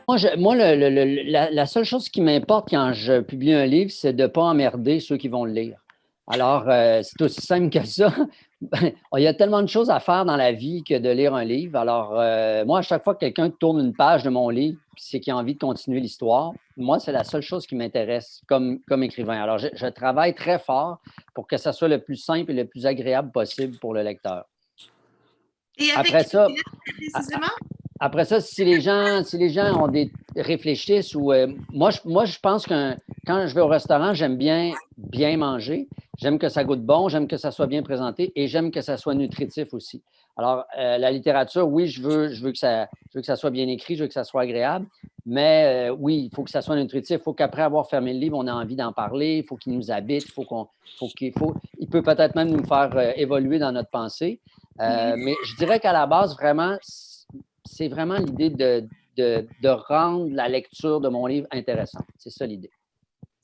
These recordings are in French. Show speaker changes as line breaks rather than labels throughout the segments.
Moi, la seule chose qui m'importe quand je publie un livre, c'est de ne pas emmerder ceux qui vont le lire. Alors, c'est aussi simple que ça. Il y a tellement de choses à faire dans la vie que de lire un livre. Alors, moi, à chaque fois que quelqu'un tourne une page de mon livre, c'est qu'il a envie de continuer l'histoire, moi, c'est la seule chose qui m'intéresse comme écrivain. Alors, je travaille très fort pour que ça soit le plus simple et le plus agréable possible pour le lecteur.
Et avec
Après
quel
ça,
titre précisément?
après ça, si les gens réfléchissent ou moi, je pense que quand je vais au restaurant, j'aime bien manger. J'aime que ça goûte bon, j'aime que ça soit bien présenté et j'aime que ça soit nutritif aussi. Alors, la littérature, oui, je veux que ça soit bien écrit, je veux que ça soit agréable, mais oui, il faut que ça soit nutritif. Il faut qu'après avoir fermé le livre, on ait envie d'en parler, il faut qu'il nous habite, il peut peut-être même nous faire évoluer dans notre pensée. Mais je dirais qu'à la base, vraiment, c'est vraiment l'idée de rendre la lecture de mon livre intéressante. C'est ça l'idée.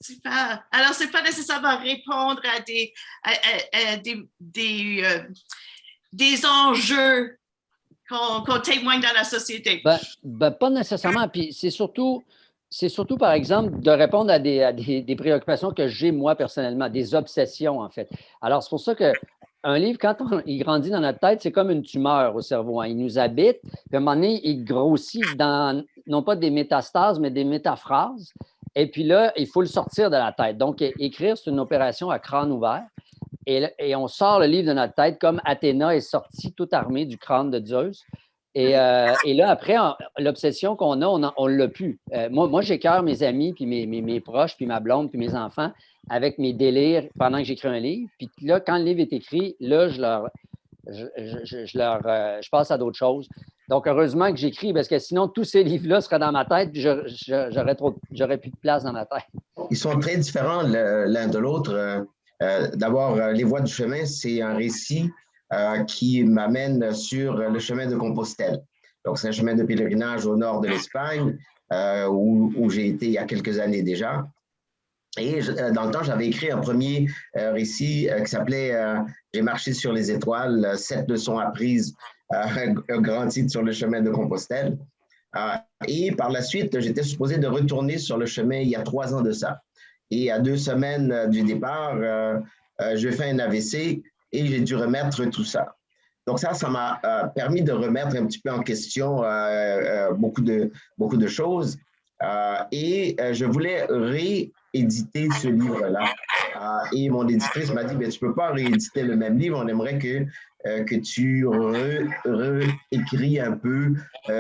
Super. Alors, c'est pas nécessairement répondre à des enjeux qu'on témoigne dans la société.
Pas nécessairement. Puis c'est surtout, par exemple, de répondre à des préoccupations que j'ai moi personnellement, des obsessions en fait. Alors, c'est pour ça que un livre, quand il grandit dans notre tête, c'est comme une tumeur au cerveau, hein. Il nous habite, puis à un moment donné, il grossit dans, non pas des métastases, mais des métaphrases. Et puis là, il faut le sortir de la tête. Donc, écrire, c'est une opération à crâne ouvert. Et on sort le livre de notre tête comme Athéna est sortie toute armée du crâne de Zeus. Et là, après, l'obsession qu'on a, on ne l'a plus. Moi j'écœure mes amis, puis mes proches, puis ma blonde, puis mes enfants avec mes délires pendant que j'écris un livre. Puis là, quand le livre est écrit, là, je passe à d'autres choses. Donc, heureusement que j'écris, parce que sinon, tous ces livres-là seraient dans ma tête, puis j'aurais plus de place dans ma tête.
Ils sont très différents l'un de l'autre. D'abord, Les Voies du chemin, c'est un récit qui m'amène sur le chemin de Compostelle. Donc, c'est un chemin de pèlerinage au nord de l'Espagne, où j'ai été il y a quelques années déjà. Et dans le temps, j'avais écrit un premier récit qui s'appelait J'ai marché sur les étoiles, 7 leçons apprises, un grand titre sur le chemin de Compostelle. Euh, et par la suite, j'étais supposé de retourner sur le chemin il y a 3 ans de ça. Et à 2 semaines du départ, je fais un AVC et j'ai dû remettre tout ça. Donc ça m'a permis de remettre un petit peu en question beaucoup de choses. Et je voulais rééditer ce livre-là. Et mon éditrice m'a dit, ben, tu ne peux pas rééditer le même livre, on aimerait que tu réécris un peu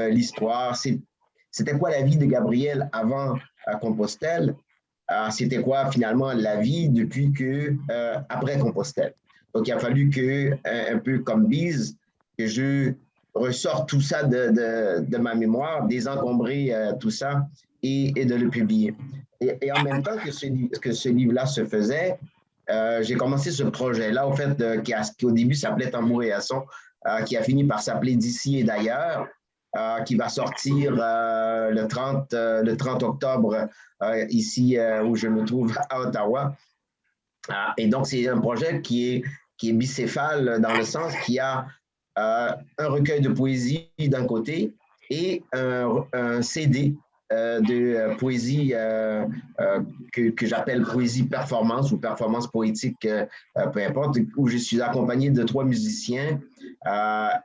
l'histoire. C'était quoi la vie de Gabriel avant Compostelle? C'était quoi finalement la vie depuis après Compostelle? Donc il a fallu que, un peu comme Bise, que je ressorte tout ça de ma mémoire, désencombrer tout ça et de le publier. Et en même temps que ce livre-là se faisait, j'ai commencé ce projet-là, au fait, qui au début s'appelait Tambour et Asson, qui a fini par s'appeler D'ici et d'ailleurs, qui va sortir le 30 octobre ici où je me trouve à Ottawa. Et donc, c'est un projet qui est bicéphale dans le sens qu'il y a un recueil de poésie d'un côté et un CD de poésie que j'appelle poésie performance ou performance poétique, peu importe, où je suis accompagné de 3 musiciens.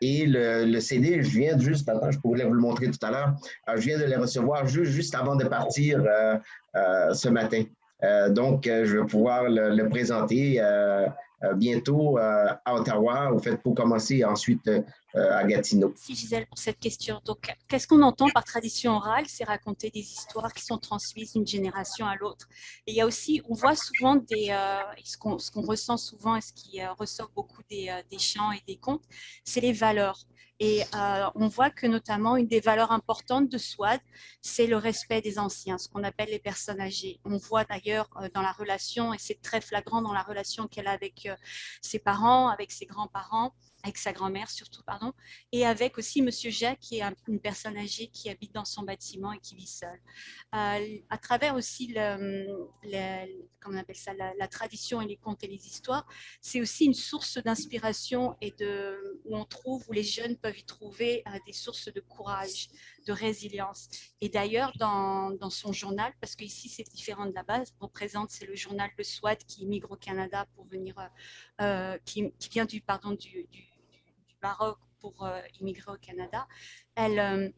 Et le CD, je viens juste, attends, je pourrais vous le montrer tout à l'heure, je viens de les recevoir juste avant de partir ce matin. Donc, je vais pouvoir le présenter bientôt à Ottawa, au fait, pour commencer ensuite à Gatineau.
Merci Gisèle pour cette question. Donc, qu'est-ce qu'on entend par tradition orale? C'est raconter des histoires qui sont transmises d'une génération à l'autre. Et il y a aussi, on voit souvent ce qu'on ressent souvent et ce qui ressort beaucoup des chants et des contes, c'est les valeurs. Et on voit que notamment une des valeurs importantes de Swad, c'est le respect des anciens, ce qu'on appelle les personnes âgées. On voit d'ailleurs dans la relation, et c'est très flagrant dans la relation qu'elle a avec ses parents, avec ses grands-parents, avec sa grand-mère surtout, pardon, et avec aussi Monsieur Jacques, qui est une personne âgée qui habite dans son bâtiment et qui vit seule. À travers aussi comment on appelle ça, la tradition et les contes et les histoires, c'est aussi une source d'inspiration et où les jeunes peuvent y trouver des sources de courage, de résilience. Et d'ailleurs, dans son journal, parce qu'ici c'est différent de la base, c'est le journal Le SWAT qui immigre au Canada pour venir, qui vient du Maroc pour immigrer au Canada.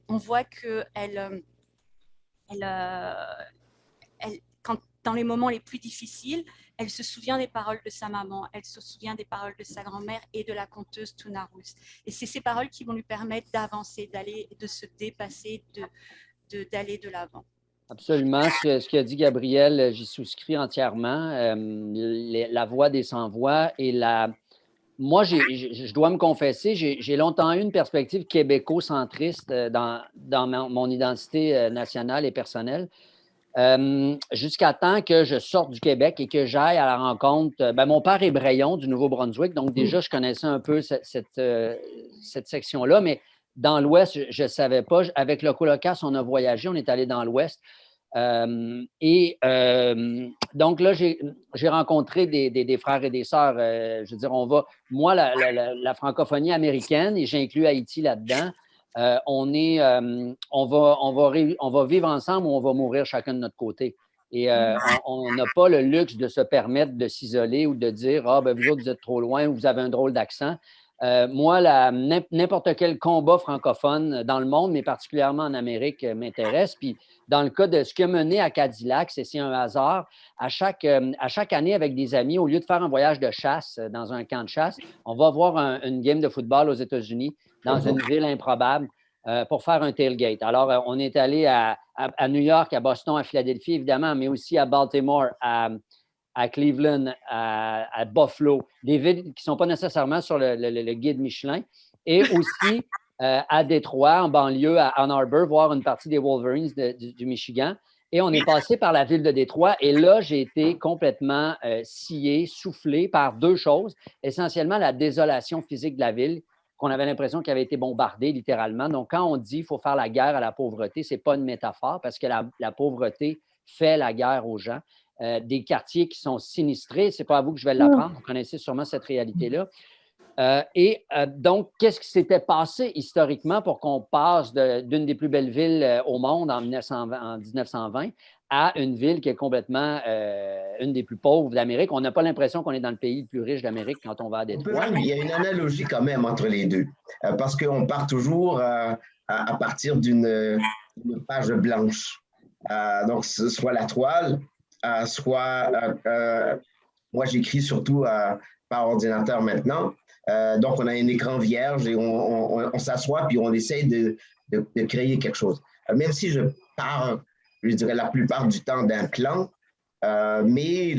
On voit qu'elle, dans les moments les plus difficiles, elle se souvient des paroles de sa maman, elle se souvient des paroles de sa grand-mère et de la conteuse Tuna Rous. Et c'est ces paroles qui vont lui permettre d'avancer, de se dépasser, d'aller de l'avant.
Absolument. Ce qu'a dit Gabriel, j'y souscris entièrement. La voix des sans-voix et Moi, je dois me confesser, j'ai longtemps eu une perspective québéco-centriste dans mon identité nationale et personnelle. Jusqu'à temps que je sorte du Québec et que j'aille à la rencontre. Mon père est Braillon du Nouveau-Brunswick, donc déjà, je connaissais un peu cette section-là, mais dans l'Ouest, je ne savais pas. Avec le colocasse, on a voyagé, on est allé dans l'Ouest. Donc là, j'ai rencontré des frères et des sœurs. Je veux dire, moi, la francophonie américaine, et j'inclus Haïti là-dedans, on va vivre ensemble ou on va mourir chacun de notre côté. Et on n'a pas le luxe de se permettre de s'isoler ou de dire « Ah, ben vous autres, vous êtes trop loin ou vous avez un drôle d'accent ». Moi, n'importe quel combat francophone dans le monde, mais particulièrement en Amérique, m'intéresse. Puis, dans le cas de ce qui a mené à Cadillac, c'est un hasard. À chaque année, avec des amis, au lieu de faire un voyage de chasse dans un camp de chasse, on va voir une game de football aux États-Unis, dans une ville improbable, pour faire un tailgate. Alors, on est allé à New York, à Boston, à Philadelphie, évidemment, mais aussi à Baltimore, à Cleveland, à Buffalo, des villes qui ne sont pas nécessairement sur le guide Michelin, et aussi à Détroit, en banlieue, à Ann Arbor, voir une partie des Wolverines du Michigan. Et on est passé par la ville de Détroit, et là, j'ai été complètement scié, soufflé par deux choses. Essentiellement, la désolation physique de la ville, qu'on avait l'impression qu'elle avait été bombardée, littéralement. Donc, quand on dit qu'il faut faire la guerre à la pauvreté, ce n'est pas une métaphore, parce que la pauvreté fait la guerre aux gens. Des quartiers qui sont sinistrés. Ce n'est pas à vous que je vais l'apprendre. Vous connaissez sûrement cette réalité-là. Donc, qu'est-ce qui s'était passé historiquement pour qu'on passe d'une des plus belles villes au monde en 1920 à une ville qui est complètement une des plus pauvres d'Amérique? On n'a pas l'impression qu'on est dans le pays le plus riche d'Amérique quand on va à Détroit.
Il y a une analogie quand même entre les deux, parce qu'on part toujours à partir d'une page blanche. Donc, soit la toile, soit moi j'écris surtout par ordinateur maintenant. Donc on a un écran vierge et on s'assoit puis on essaye de créer quelque chose. Même si je pars, je dirais la plupart du temps d'un plan, mais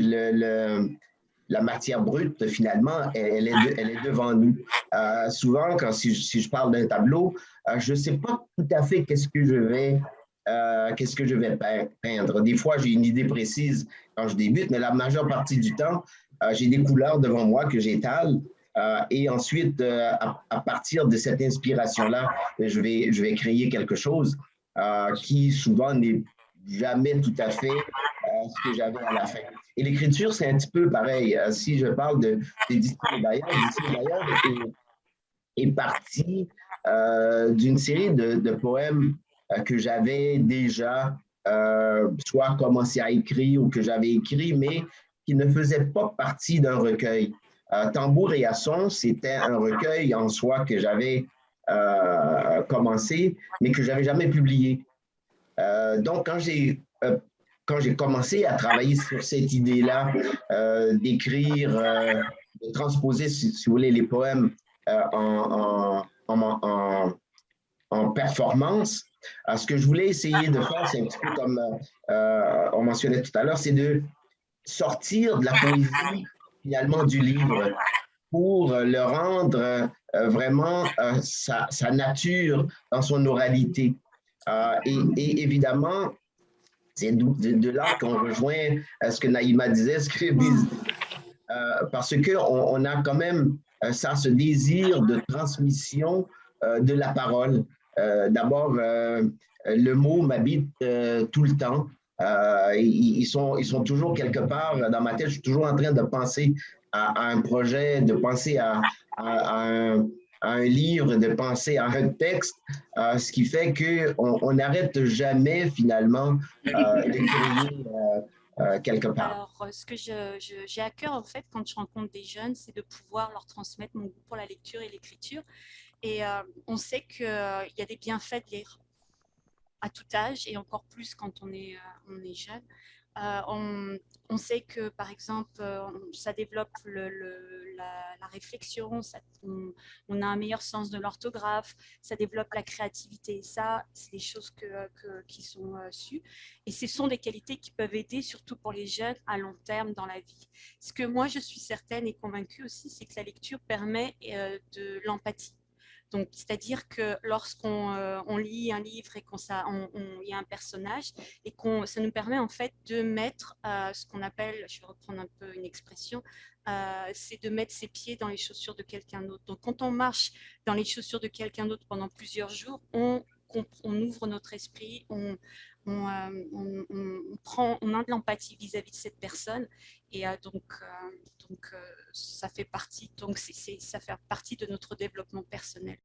la matière brute finalement elle est devant nous. Souvent si je parle d'un tableau, je ne sais pas tout à fait qu'est-ce que je vais peindre. Des fois, j'ai une idée précise quand je débute, mais la majeure partie du temps, j'ai des couleurs devant moi que j'étale. Et ensuite, à partir de cette inspiration-là, je vais créer quelque chose qui souvent n'est jamais tout à fait ce que j'avais à la fin. Et l'écriture, c'est un petit peu pareil. Si je parle de Distille Bayard est parti d'une série de poèmes que j'avais déjà soit commencé à écrire ou que j'avais écrit, mais qui ne faisaient pas partie d'un recueil. Tambour et Asson, c'était un recueil en soi que j'avais commencé, mais que je n'avais jamais publié. Donc, quand j'ai commencé à travailler sur cette idée-là, d'écrire, de transposer, si vous voulez, les poèmes en performance, ce que je voulais essayer de faire, c'est un petit peu comme on mentionnait tout à l'heure, c'est de sortir de la poésie finalement du livre pour le rendre vraiment sa nature dans son oralité. Et évidemment, c'est de là qu'on rejoint ce que Naïma disait, parce qu'on a quand même ça a ce désir de transmission de la parole. D'abord, le mot m'habite tout le temps. Ils sont toujours quelque part dans ma tête. Je suis toujours en train de penser à un projet, de penser à un livre, de penser à un texte, ce qui fait qu'on n'arrête jamais finalement de créer quelque part.
Alors, ce que j'ai à cœur, en fait, quand je rencontre des jeunes, c'est de pouvoir leur transmettre mon goût pour la lecture et l'écriture. Et on sait qu'il y a des bienfaits de lire à tout âge et encore plus quand on est jeune. On sait que, par exemple, ça développe la réflexion, on a un meilleur sens de l'orthographe, ça développe la créativité. Ça, c'est des choses qui sont sues. Et ce sont des qualités qui peuvent aider, surtout pour les jeunes, à long terme dans la vie. Ce que moi, je suis certaine et convaincue aussi, c'est que la lecture permet de l'empathie. Donc, c'est-à-dire que lorsqu'on on lit un livre et y a un personnage et ça nous permet en fait de mettre ce qu'on appelle, je vais reprendre un peu une expression, c'est de mettre ses pieds dans les chaussures de quelqu'un d'autre. Donc, quand on marche dans les chaussures de quelqu'un d'autre pendant plusieurs jours, on ouvre notre esprit, on a de l'empathie vis-à-vis de cette personne et ça fait partie de notre développement personnel.